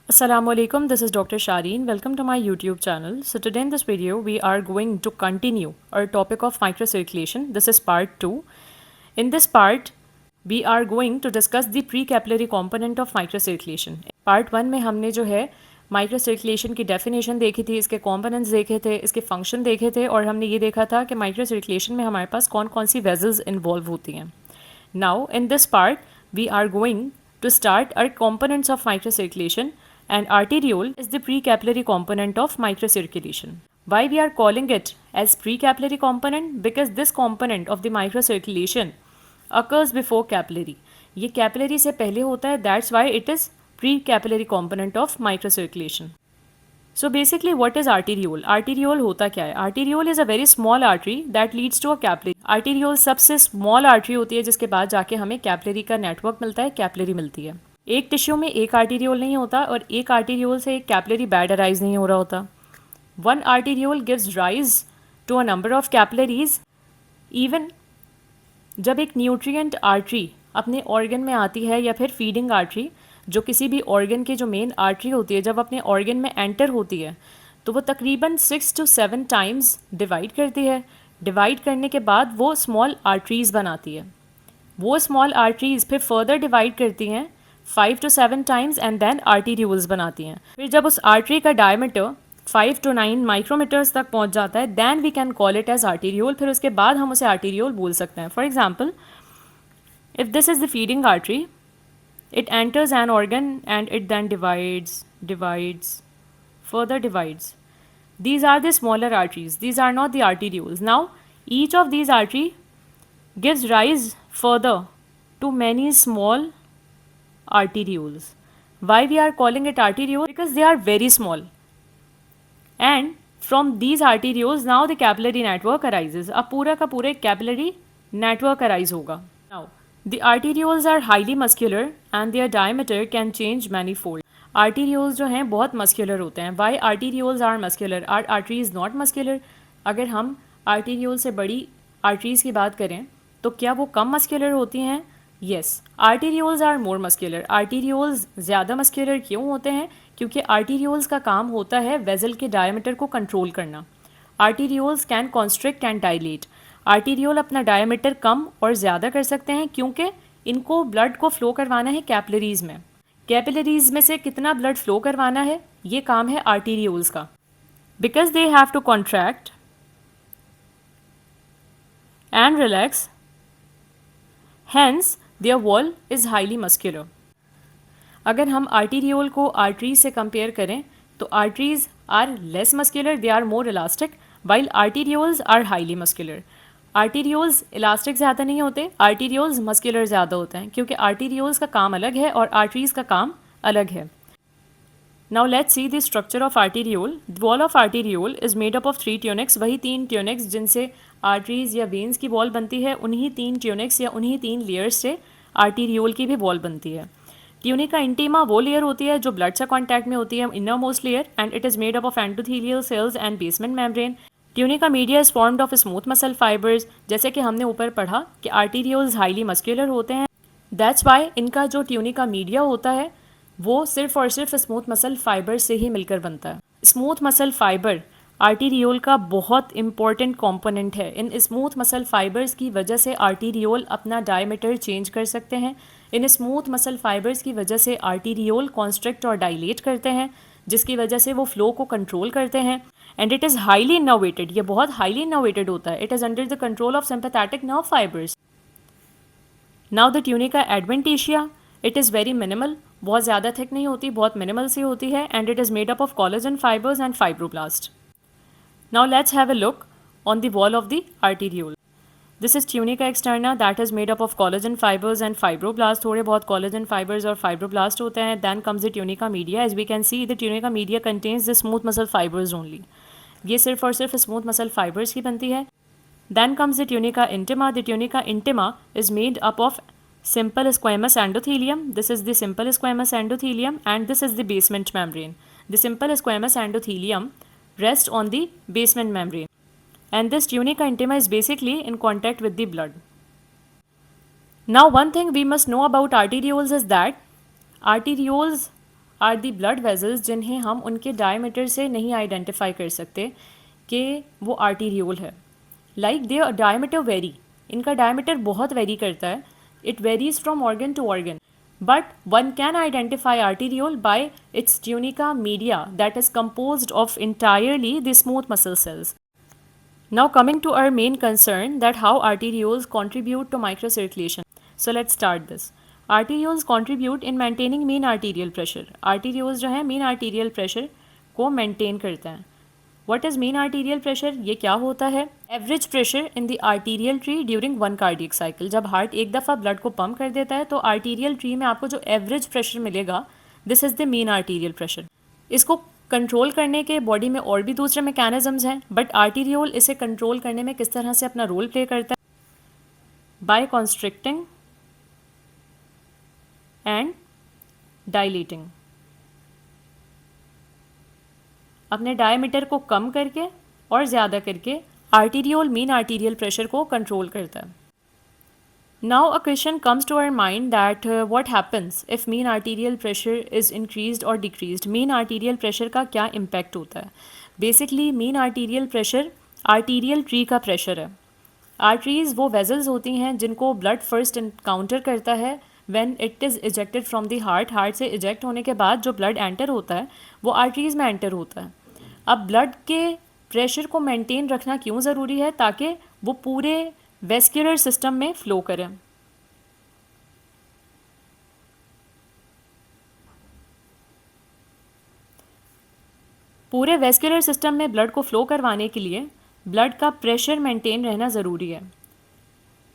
Assalamualaikum, this is Dr. Shireen. Welcome to my YouTube channel. So today in this video, we are going to continue our topic of microcirculation. This is part 2. In this part, we are going to discuss the precapillary component of microcirculation. Part 1 में हमने जो है माइक्रोसर्कुलेशन की definition देखी थी, इसके components देखे थे, इसके फंक्शन देखे थे और हमने ये देखा था कि माइक्रोसर्कुलेशन में हमारे पास कौन कौन सी वेजल्स इन्वॉल्व होती हैं. Now in this part, we are going to start our components of microcirculation, and arteriole is the precapillary component of microcirculation. Why we are calling it as precapillary component? Because this component of the microcirculation occurs before capillary. ये capillary से पहले होता है, that's why it is precapillary component of microcirculation. So basically what is arteriole? Arteriole होता क्या है? Arteriole is a very small artery that leads to a capillary. Arteriole सबसे small artery होती है जिसके बाद जाके हमें capillary का network मिलता है, capillary मिलती है. एक टिश्यू में एक arteriole नहीं होता और एक arteriole से एक capillary bed arise नहीं हो रहा होता. One arteriole gives rise to a number of capillaries. Even जब एक न्यूट्रिएंट आर्टरी अपने ऑर्गन में आती है या फिर फीडिंग आर्टरी जो किसी भी ऑर्गन के जो मेन आर्टरी होती है जब अपने ऑर्गन में एंटर होती है तो वो तकरीबन 6 to 7 टाइम्स डिवाइड करती है. डिवाइड करने के बाद वो स्मॉल आर्टरीज़ बनाती है. वो स्मॉल आर्टरीज़ फिर फर्दर डिवाइड करती हैं 5 to 7 times and then arterioles बनाती हैं. फिर जब उस आर्टरी का डायमीटर 5 to 9 माइक्रोमीटर्स तक पहुंच जाता है then we can call it as arteriole. फिर उसके बाद हम उसे आर्टीरियोल बोल सकते हैं. For example, if this is the feeding artery, it enters an organ and it then divides, further divides. These are the smaller arteries. These are not the arterioles. Now, each of these artery gives rise further to many small arterioles. Why we are calling it arteriole? Because they are very small. And from these arterioles, now the capillary network arises. अब पूरा का पूरा capillary network arise होगा. Now, the arterioles are highly muscular and their diameter can change manifold. Arterioles जो हैं बहुत muscular होते हैं. Why arterioles are muscular? Are arteries not muscular? अगर हम arteriole से बड़ी arteries की बात करें तो क्या वो कम muscular होती हैं? Yes, arterioles are more muscular. Arterioles ज़्यादा muscular क्यों होते हैं? क्योंकि arterioles का काम होता है vessel के diameter को control करना. Arterioles can constrict and dilate. Arteriole अपना डायमीटर कम और ज़्यादा कर सकते हैं क्योंकि इनको ब्लड को फ्लो करवाना है कैपिलरीज़ में. कैपिलरीज़ में से कितना ब्लड फ्लो करवाना है ये काम है आर्टीरियोल्स का. Because they have to contract and relax, hence their wall is highly muscular. अगर हम आर्टीरियोल को आर्टरीज से कंपेयर करें तो arteries are less muscular, they are more elastic, while arterioles are highly muscular. Arterioles elastic ज़्यादा नहीं होते, arterioles muscular ज़्यादा होते हैं क्योंकि आर्टीरियोल्स का काम अलग है और आर्टरीज़ का काम अलग है. Now let's see the structure of arteriole. The wall of arteriole is made up of 3 tunics. वही 3 ट्यूनिक्स जिनसे आर्टरीज़ या वेन्स की वॉल बनती है, उन्हीं 3 ट्यूनिक्स या उन्हीं 3 लेयर्स से आर्टीरियोल की भी वॉल बनती है. ट्यूनिका इंटीमा वो लेयर होती है जो ब्लड से कॉन्टैक्ट में होती है, inner most layer, and it is made up of endothelial cells and basement membrane. Tunica media is formed of smooth muscle fibres. जैसे कि हमने ऊपर पढ़ा कि आर्टीरियोल्स हाईली मस्कुलर होते हैं, दैट्स वाई इनका जो ट्यूनिका मीडिया होता है वो सिर्फ और सिर्फ स्मूथ मसल फाइबर से ही मिलकर बनता है. स्मूथ मसल फाइबर आर्टीरियोल का बहुत इंपॉर्टेंट कंपोनेंट है. इन स्मूथ मसल फाइबर्स की वजह से आर्टीरियोल अपना डायमीटर चेंज कर सकते हैं. इन स्मूथ मसल फाइबर्स की वजह से आर्टीरियोल कॉन्स्ट्रिक्ट और डायलेट करते हैं जिसकी वजह से वो फ्लो को कंट्रोल करते हैं. And it is highly innovated. ये बहुत हाईली इनोवेटेड होता है. It is under the control of sympathetic nerve fibres. Now the tunica adventitia, it is very minimal. बहुत ज़्यादा थिक नहीं होती, बहुत मिनिमल सी होती है. And it is made up of collagen fibres and fibroblast. Now let's have a look on the wall of the arteriole. This is tunica externa that is made up of collagen fibers and fibroblasts. थोड़े बहुत collagen fibers और fibroblast होते हैं. Then comes the tunica media. As we can see, the tunica media contains the smooth muscle fibers only. ये सिर्फ और सिर्फ smooth muscle fibers की बनती है. Then comes the tunica intima. The tunica intima is made up of simple squamous endothelium. This is the simple squamous endothelium and this is the basement membrane. The simple squamous endothelium rest on the basement membrane, and this tunica intima is basically in contact with the blood. Now one thing we must know about arterioles is that arterioles are the blood vessels जिन्हें हम उनके diameter से नहीं identify कर सकते कि वो arteriole है। लाइक देयर डायमीटर वेरी, इनका डायमीटर बहुत वेरी करता है, it varies from organ to organ, but one can identify arteriole by its tunica media that is composed of entirely the smooth muscle cells. Now coming to our main concern, that how arterioles contribute to microcirculation. So let's start this. Arterioles contribute in maintaining mean arterial pressure. Arterioles जो है mean arterial pressure को maintain करते हैं. What is mean arterial pressure? ये क्या होता है? Average pressure in the arterial tree during one cardiac cycle. जब हार्ट एक दफ़ा ब्लड को पंप कर देता है तो आर्टीरियल ट्री में आपको जो एवरेज प्रेशर मिलेगा, this is the mean arterial pressure. इसको कंट्रोल करने के बॉडी में और भी दूसरे मैकेनिज्म्स हैं, बट आर्टीरियोल इसे कंट्रोल करने में किस तरह से अपना रोल प्ले करता है? By constricting and dilating. अपने डायमीटर को कम करके और ज़्यादा करके आर्टीरियोल मीन आर्टीरियल प्रेशर को कंट्रोल करता है. Now a question comes to our mind that what happens if mean arterial pressure is increased और डिक्रीज्ड. मीन आर्टीरियल प्रेशर का क्या इम्पैक्ट होता है? Basically mean arterial pressure arterial tree का pressure है. आर्टरीज़ वो वेजल्स होती हैं जिनको ब्लड फर्स्ट इनकाउंटर करता है when it is ejected from the heart. Heart से इजेक्ट होने के बाद जो ब्लड एंटर होता है वो आर्टरीज़ में एंटर होता है. अब ब्लड के प्रेशर को मेंटेन रखना क्यों ज़रूरी है? ताकि वो पूरे वेस्कुलर सिस्टम में फ़्लो करें. पूरे वेस्कुलर सिस्टम में ब्लड को फ़्लो करवाने के लिए ब्लड का प्रेशर मेंटेन रहना ज़रूरी है.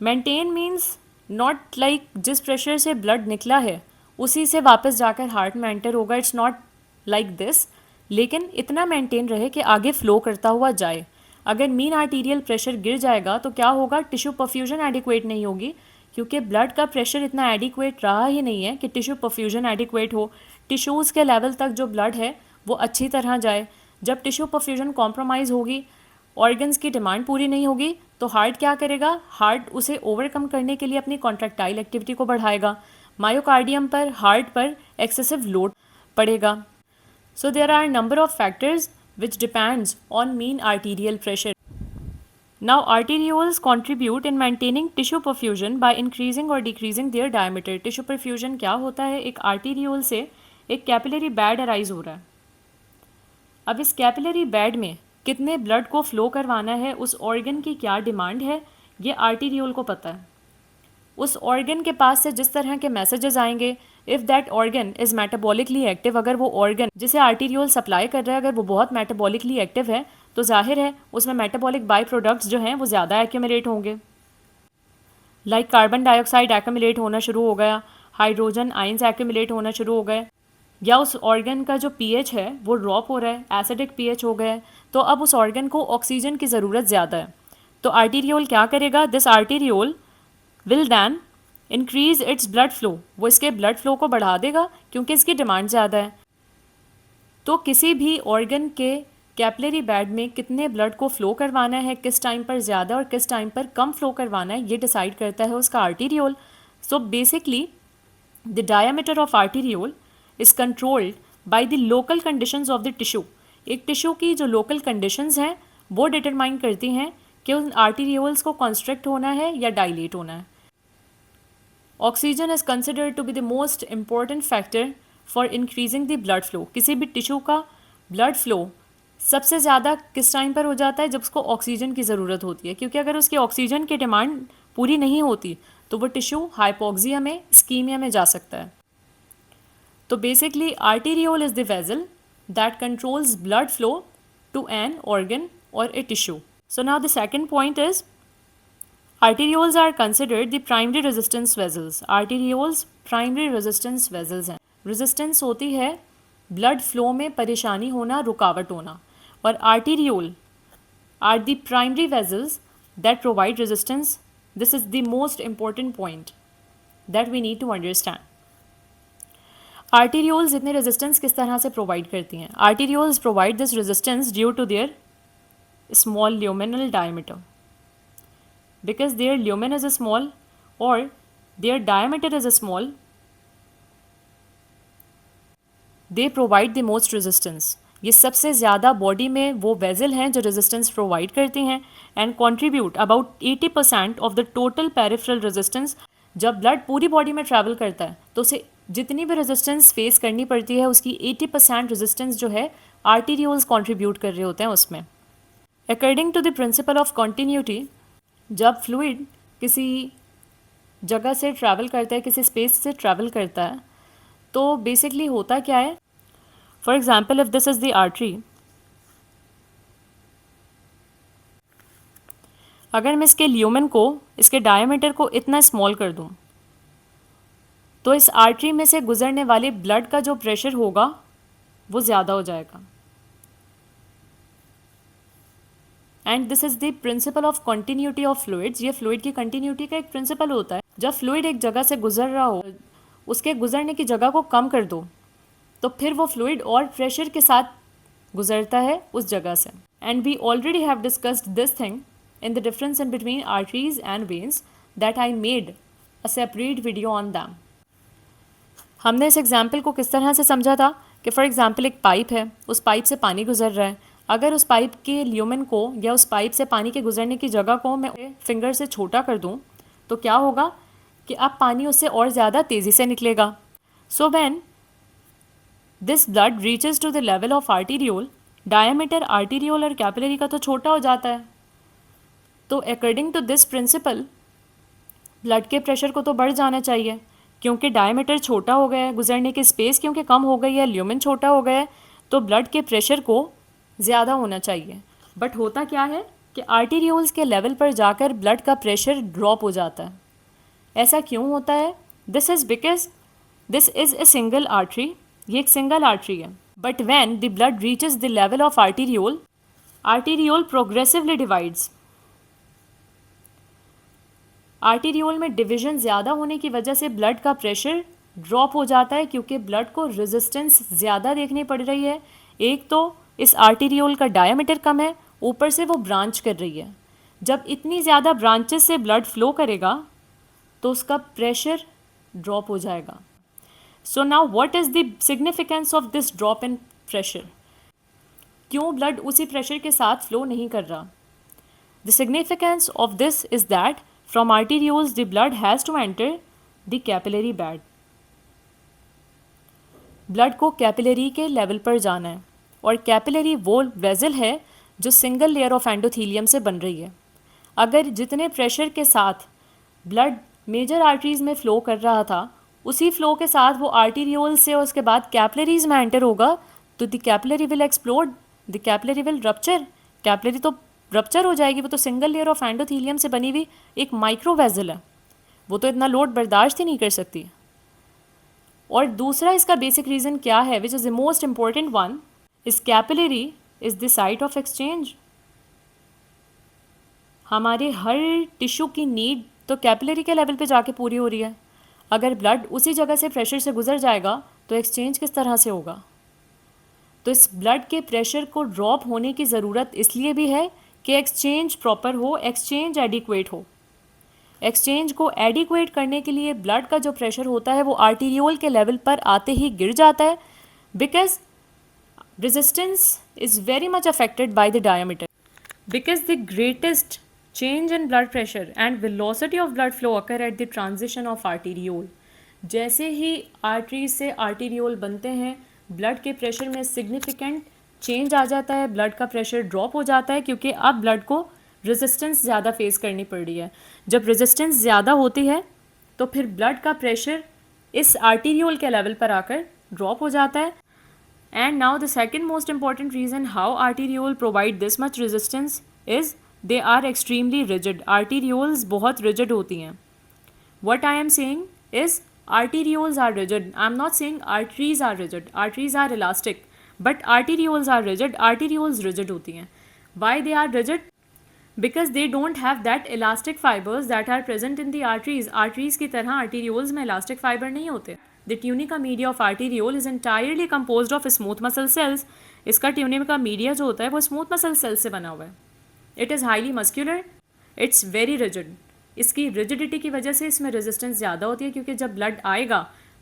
मेंटेन मीन्स नॉट लाइक जिस प्रेशर से ब्लड निकला है उसी से वापस जाकर हार्ट में एंटर होगा. इट्स नॉट लाइक दिस, लेकिन इतना मेंटेन रहे कि आगे फ़्लो करता हुआ जाए. अगर मीन आर्टीरियल प्रेशर गिर जाएगा तो क्या होगा? टिश्यू परफ्यूजन एडिक्वेट नहीं होगी, क्योंकि ब्लड का प्रेशर इतना एडिक्वेट रहा ही नहीं है कि टिश्यू परफ्यूजन एडिक्वेट हो. टिश्यूज़ के लेवल तक जो ब्लड है वो अच्छी तरह जाए. जब टिश्यू परफ्यूजन कॉम्प्रोमाइज़ होगी, ऑर्गन्स की डिमांड पूरी नहीं होगी, तो हार्ट क्या करेगा? हार्ट उसे ओवरकम करने के लिए अपनी कॉन्ट्रैक्टाइल एक्टिविटी को बढ़ाएगा. मायोकार्डियम पर, हार्ट पर एक्सेसिव लोड पड़ेगा. So there are a number of factors which depends on mean arterial pressure. Now arterioles contribute in maintaining tissue perfusion by increasing or decreasing their diameter. Tissue perfusion क्या होता है? एक arteriole से एक capillary bed arise हो रहा है. अब इस कैपिलरी बेड में कितने ब्लड को फ्लो करवाना है, उस ऑर्गन की क्या डिमांड है, ये आर्टीरियोल को पता है. उस ऑर्गन के पास से जिस तरह के मैसेजेस आएंगे, if that organ is metabolically active, अगर वो ऑर्गन जिसे आर्टीरियोल सप्लाई कर रहा है अगर वो बहुत मेटाबॉलिकली एक्टिव है तो जाहिर है उसमें मेटाबॉलिक बाई प्रोडक्ट्स जो हैं वो ज़्यादा एक्यूमुलेट होंगे. लाइक कार्बन डाइऑक्साइड एक्यूमुलेट होना शुरू हो गया, हाइड्रोजन आइंस एक्यूमुलेट होना शुरू हो गए, या उस ऑर्गन का जो पीएच है वो ड्रॉप हो रहा है, एसिडिक पीएच हो गया है, तो अब उस ऑर्गन को ऑक्सीजन की ज़रूरत ज़्यादा है. तो आर्टीरियोल क्या करेगा? This arteriole will then increase its blood flow. वो इसके ब्लड फ्लो को बढ़ा देगा क्योंकि इसकी डिमांड ज़्यादा है. तो किसी भी ऑर्गन के कैपिलरी बेड में कितने ब्लड को फ्लो करवाना है, किस टाइम पर ज़्यादा और किस टाइम पर कम फ्लो करवाना है, ये डिसाइड करता है उसका arteriole. So basically the diameter of arteriole is controlled by the local conditions of the tissue. एक टिश्यू की जो लोकल कंडीशंस हैं वो डिटरमाइन करती हैं कि उन आर्टीरियोल्स को कॉन्स्ट्रिक्ट होना है या डायलेट होना है. Oxygen is considered to be the most important factor for increasing the blood flow. किसी भी टिश्यू का ब्लड फ्लो सबसे ज़्यादा किस टाइम पर हो जाता है? जब उसको ऑक्सीजन की ज़रूरत होती है, क्योंकि अगर उसकी ऑक्सीजन की डिमांड पूरी नहीं होती तो वो टिश्यू हाइपोक्सिया में, इस्कीमिया में जा सकता है. तो basically arteriole is the vessel that controls blood flow to an organ और a tissue. So now the second point is arterioles are considered the primary resistance vessels. Arterioles primary resistance vessels हैं. Resistance होती है blood flow में परेशानी होना, रुकावट होना, और arteriole are the primary vessels that provide resistance. This is the most important point that we need to understand. Arterioles इतने resistance किस तरह से provide करती हैं? Arterioles provide this resistance due to their small luminal diameter. Because their lumen is small or their diameter is small, they provide the most resistance. ये सबसे ज़्यादा body में वो वेजल हैं जो रेजिस्टेंस प्रोवाइड करती हैं and contribute about 80% of the total peripheral resistance. जब ब्लड पूरी बॉडी में ट्रैवल करता है तो उसे जितनी भी रेजिस्टेंस फेस करनी पड़ती है उसकी 80% रेजिस्टेंस जो है आर्टीरियोल्स कंट्रीब्यूट कर रहे होते हैं उसमें। According to the principle of continuity, जब फ्लूइड किसी जगह से ट्रैवल करता है, किसी स्पेस से ट्रैवल करता है, तो बेसिकली होता क्या है, for example if this is the artery, अगर मैं इसके ल्यूमेन को, इसके डायमीटर को इतना स्मॉल कर दूं, तो इस आर्टरी में से गुजरने वाले ब्लड का जो प्रेशर होगा वो ज़्यादा हो जाएगा। And this is the principle of continuity of fluids. ये फ्लूइड की कंटिन्यूटी का एक प्रिंसिपल होता है। जब फ्लूइड एक जगह से गुजर रहा हो, उसके गुजरने की जगह को कम कर दो तो फिर वो फ्लूइड और प्रेशर के साथ गुजरता है उस जगह से। And we already have discussed this thing in the difference in between arteries and veins that I made a separate video on them. हमने इस एग्जाम्पल को किस तरह से समझा था कि फॉर एग्जाम्पल एक पाइप है, उस पाइप से पानी गुजर रहा है। अगर उस पाइप के ल्यूमेन को या उस पाइप से पानी के गुजरने की जगह को मैं फिंगर से छोटा कर दूं तो क्या होगा कि अब पानी उससे और ज़्यादा तेज़ी से निकलेगा। So when this blood reaches to the level of arteriole, diameter arteriole और कैपिलरी का तो छोटा हो जाता है, तो according to this principle blood के प्रेशर को तो बढ़ जाना चाहिए, क्योंकि डायमीटर छोटा हो गया है, गुजरने की स्पेस क्योंकि कम हो गई है, ल्यूमेन छोटा हो गया है, तो ब्लड के प्रेशर को ज़्यादा होना चाहिए। बट होता क्या है कि आर्टीरियोल्स के लेवल पर जाकर ब्लड का प्रेशर ड्रॉप हो जाता है। ऐसा क्यों होता है? This is because this is a single artery, ये एक सिंगल आर्टरी है। But when the blood reaches the level of arteriole, arteriole progressively divides. Arteriole में डिवीजन ज़्यादा होने की वजह से ब्लड का प्रेशर ड्रॉप हो जाता है, क्योंकि ब्लड को रेजिस्टेंस ज़्यादा देखनी पड़ रही है। एक तो इस आर्टीरियोल का डायमीटर कम है, ऊपर से वो ब्रांच कर रही है। जब इतनी ज़्यादा ब्रांचेस से ब्लड फ्लो करेगा तो उसका प्रेशर ड्रॉप हो जाएगा। So now what is the significance of this drop in pressure? क्यों ब्लड उसी प्रेशर के साथ फ्लो नहीं कर रहा? The significance of this is that from arterioles the blood has to enter the capillary bed. Blood को capillary के level पर जाना है, और कैपिलरी वो वेजल है जो सिंगल लेयर ऑफ एंडोथीलियम से बन रही है। अगर जितने प्रेशर के साथ ब्लड मेजर आर्टरीज में फ़्लो कर रहा था, उसी फ्लो के साथ वो आर्टीरियोल से और उसके बाद कैपिलरीज में एंटर होगा, तो the capillary will explode, the capillary will rupture. Capillary तो रप्चर हो जाएगी, वो तो सिंगल लेयर ऑफ एंडोथीलियम से बनी हुई एक माइक्रो वेजल है, वो तो इतना लोड बर्दाश्त ही नहीं कर सकती। और दूसरा इसका बेसिक रीज़न क्या है, which is the most important one, इस capillary is the site of exchange. हमारे हर टिश्यू की नीड तो कैपिलरी के लेवल पे जाके पूरी हो रही है। अगर ब्लड उसी जगह से प्रेशर से गुजर जाएगा तो एक्सचेंज किस तरह से होगा? तो इस ब्लड के प्रेशर को ड्रॉप होने की ज़रूरत इसलिए भी है कि एक्सचेंज प्रॉपर हो, एक्सचेंज एडिक्वेट हो। एक्सचेंज को एडिक्वेट करने के लिए ब्लड का जो प्रेशर होता है वो आर्टीरियोल के लेवल पर आते ही गिर जाता है, because resistance is very much affected by the diameter. Because the greatest change in blood pressure and velocity of blood flow occur at the transition of arteriole. जैसे ही आर्टरी से आर्टीरियोल बनते हैं, ब्लड के प्रेशर में significant change आ जाता है, blood का pressure drop हो जाता है, क्योंकि अब ब्लड को रेजिस्टेंस ज़्यादा फेस करनी पड़ रही है। जब रेजिस्टेंस ज़्यादा होती है तो फिर ब्लड का प्रेशर इस आर्टीरियोल के लेवल पर आकर ड्रॉप हो जाता है। And now the second most important reason how arteriole provide this much resistance is they are extremely rigid. Arterioles बहुत रिजिड होती हैं। What I am saying is arterioles are rigid. I'm not saying arteries are rigid. Arteries are elastic, but arterioles are rigid. Arterioles rigid होती हैं. Why they are rigid? Because they don't have that elastic fibers that are present in the arteries. Arteries की तरह arterioles में elastic fiber नहीं होते. The tunica media of arteriole is entirely composed of smooth muscle cells. इसका tunica media जो होता है वो smooth muscle cells से बना हुआ है. It is highly muscular. It's very rigid. इसकी रिजिडिटी की वजह से इसमें रेजिस्टेंस ज़्यादा होती है, क्योंकि जब ब्लड आएगा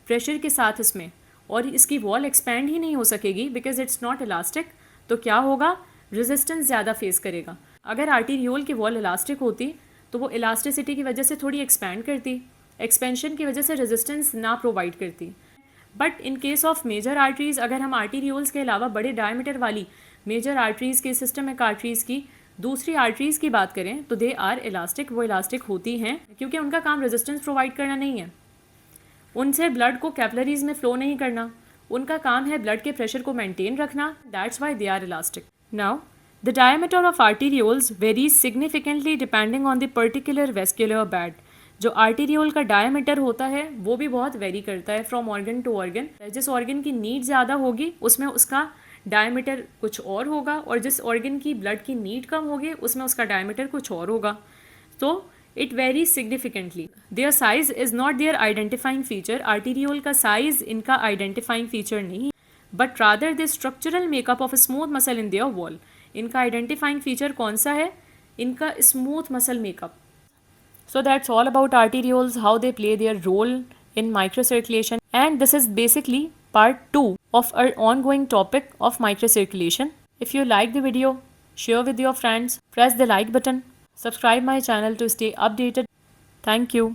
प्रेशर के साथ इसमें और इसकी वॉल एक्सपैंड ही नहीं हो सकेगी बिकॉज इट्स नॉट इलास्टिक, तो क्या होगा, रेजिस्टेंस ज़्यादा फेस करेगा। अगर आर्टीरियोल की वॉल इलास्टिक होती तो वो इलास्टिसिटी की वजह से थोड़ी एक्सपैंड करती, एक्सपेंशन की वजह से रेजिस्टेंस ना प्रोवाइड करती। But in case of major arteries, अगर हम आर्टीरियोल्स के अलावा बड़े डायमीटर वाली मेजर आर्टरीज़ की, सिस्टमिक आर्टरीज़ की, दूसरी आर्टरीज़ की बात करें तो दे आर इलास्टिक, वो इलास्टिक होती हैं क्योंकि उनका काम रेजिस्टेंस प्रोवाइड करना नहीं है, उनसे ब्लड को कैपिलरीज में फ्लो नहीं करना, उनका काम है ब्लड के प्रेशर को मेंटेन रखना, that's why they are elastic. Now the diameter of arterioles varies significantly depending on the particular vascular bed. जो आर्टीरियोल का डायमीटर होता है वो भी बहुत वेरी करता है फ्रॉम ऑर्गन टू ऑर्गन। जिस ऑर्गन की नीड ज़्यादा होगी उसमें उसका डायमीटर कुछ और होगा, और जिस ऑर्गन की ब्लड की नीड कम होगी उसमें उसका डायमीटर कुछ और होगा। तो it varies significantly. Their size is not their identifying feature. Arteriole का size इनका identifying feature नहीं, but rather the structural makeup of a smooth muscle in their wall. इनका identifying feature कौन सा है, इनका smooth muscle makeup. So that's all about arterioles, how they play their role in microcirculation, and this is basically part 2 of our ongoing topic of microcirculation. If you like the video, share with your friends, press the like button, subscribe my channel to stay updated. Thank you.